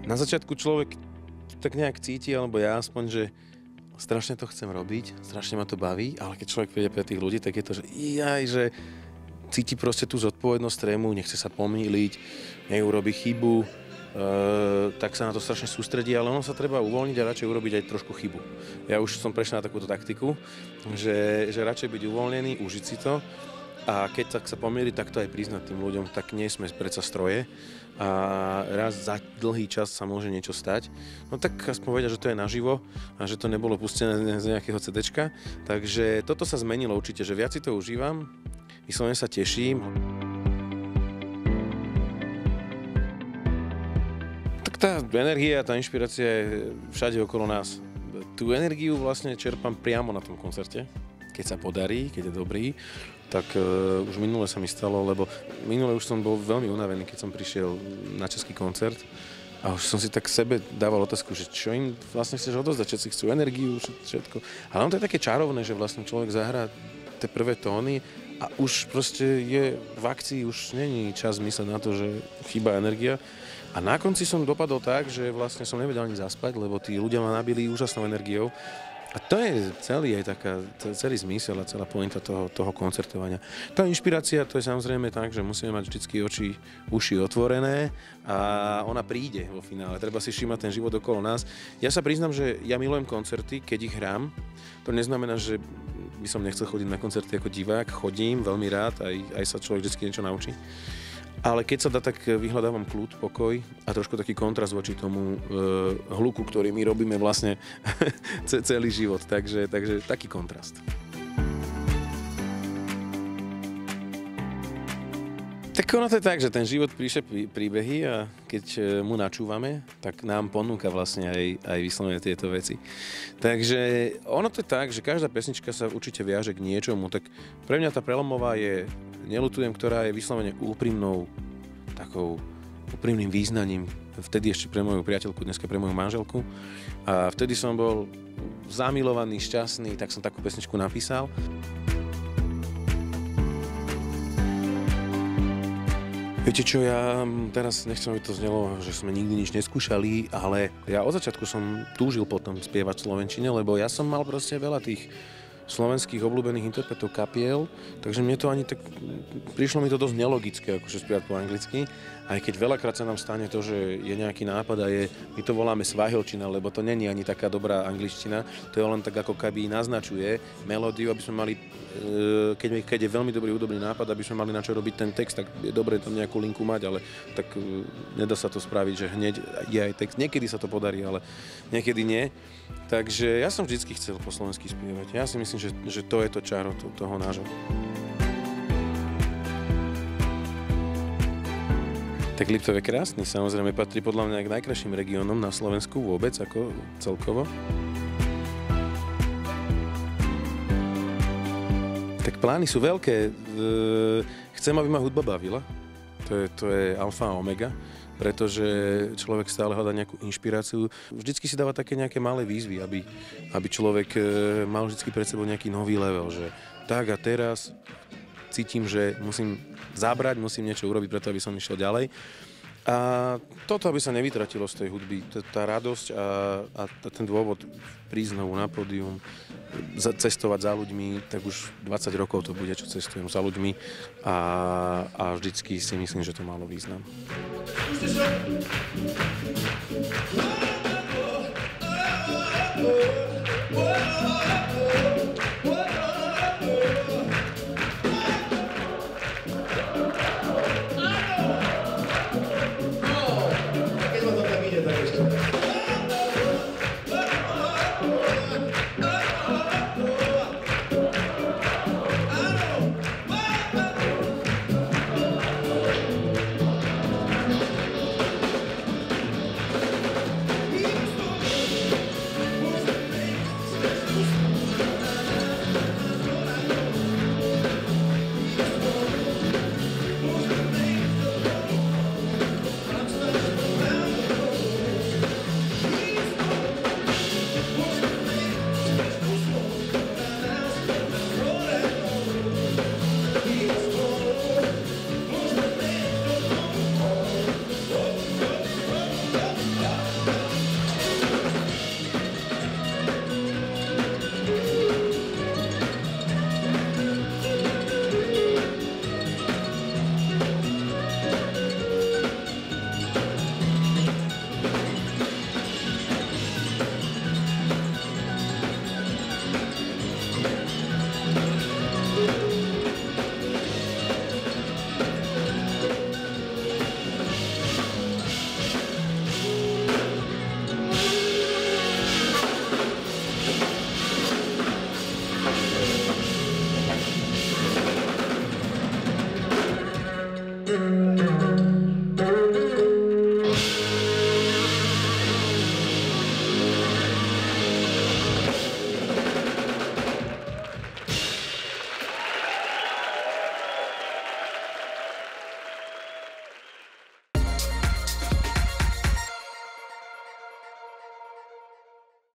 Na začiatku človek tak nejak cíti, alebo ja aspoň, že strašne to chcem robiť, strašne ma to baví, ale keď človek príde pre tých ľudí, tak je to, že cíti proste tú zodpovednosť trému, nechce sa pomýliť, neurobi chybu, tak sa na to strašne sústredí, ale ono sa treba uvoľniť a radšej urobiť aj trošku chybu. Ja už som prešiel na takúto taktiku, že radšej byť uvoľnený, užiť si to a keď sa pomýli, tak to aj priznať tým ľuďom, tak nie sme predsa stroje a raz za dlhý čas sa môže niečo stať. No tak aspoň vedia, že to je naživo a že to nebolo pustené z nejakého CDčka. Takže toto sa zmenilo určite, že viac si to užívam, vyslovene sa teším. Tak tá energia, tá inšpirácia je všade okolo nás. Tú energiu vlastne čerpám priamo na tom koncerte. Keď sa podarí, keď je dobrý, tak už minule sa mi stalo, lebo minule už som bol veľmi unavený, keď som prišiel na český koncert a už som si tak sebe dával otázku, že čo im vlastne chceš odozdať, všetci chcú energiu, všetko. Ale on to je také čarovné, že vlastne človek zahrá tie prvé tóny a už proste je v akcii, už není čas mysleť na to, že chýba energia. A na konci som dopadol tak, že vlastne som nevedel ani zaspať, lebo tí ľudia ma nabili úžasnou energiou. A to je celý zmysel a celá pointa toho koncertovania. Tá inšpirácia, to je samozrejme tak, že musíme mať vždy uši otvorené a ona príde vo finále. Treba si všímať ten život okolo nás. Ja sa priznám, že ja milujem koncerty, keď ich hrám. To neznamená, že by som nechcel chodiť na koncerty ako divák. Chodím veľmi rád, aj sa človek vždy niečo naučí. Ale keď sa dá, tak vyhľadávam kľud, pokoj a trošku taký kontrast voči tomu hluku, ktorý my robíme vlastne celý život. Takže taký kontrast. Tak ono to je tak, že ten život píše príbehy a keď mu načúvame, tak nám ponúka vlastne aj vyslovene tieto veci. Takže ono to je tak, že každá pesnička sa určite viaže k niečomu, tak pre mňa tá prelomová je Neľutujem, ktorá je vyslovene úprimným význaním. Vtedy ešte pre moju priateľku, dneska pre moju manželku. A vtedy som bol zamilovaný, šťastný, tak som takú pesničku napísal. Viete čo, ja teraz nechcem, aby to znelo, že sme nikdy nič neskúšali, ale ja od začiatku som túžil potom spievať v slovenčine, lebo ja som mal proste veľa tých slovenských obľúbených interpretov kapiel, takže mne to ani tak, prišlo mi to dosť nelogické, akože spievať po anglicky, aj keď veľakrát sa nám stane to, že je nejaký nápad a my to voláme svahilčina, lebo to není ani taká dobrá angličtina, to je len tak ako keby naznačuje melódiu, aby sme mali, keď je veľmi dobrý hudobný nápad, aby sme mali na čo robiť ten text, tak je dobré tam nejakú linku mať, ale tak nedá sa to spraviť, že hneď je aj text, niekedy sa to podarí, ale niekedy nie. Takže ja som vždycky chcel po slovensky spievať. Ja si myslím, že to je to čaro toho nášho. Tak Liptov je krásny, samozrejme patrí podľa mňa k najkrajším regiónom na Slovensku vôbec, ako celkovo. Tak plány sú veľké. Chcem, aby ma hudba bavila. To je alfa a omega, pretože človek stále hľadá nejakú inšpiráciu. Vždycky si dáva také nejaké malé výzvy, aby človek mal vždycky pred sebou nejaký nový level, že tak a teraz cítim, že musím zabrať, musím niečo urobiť preto, aby som išiel ďalej. A toto, aby sa nevytratilo z tej hudby, tá radosť a ten dôvod prísť znovu na pódium, cestovať za ľuďmi, tak už 20 rokov to bude, čo cestujem za ľuďmi a vždycky si myslím, že to malo význam. Whoa!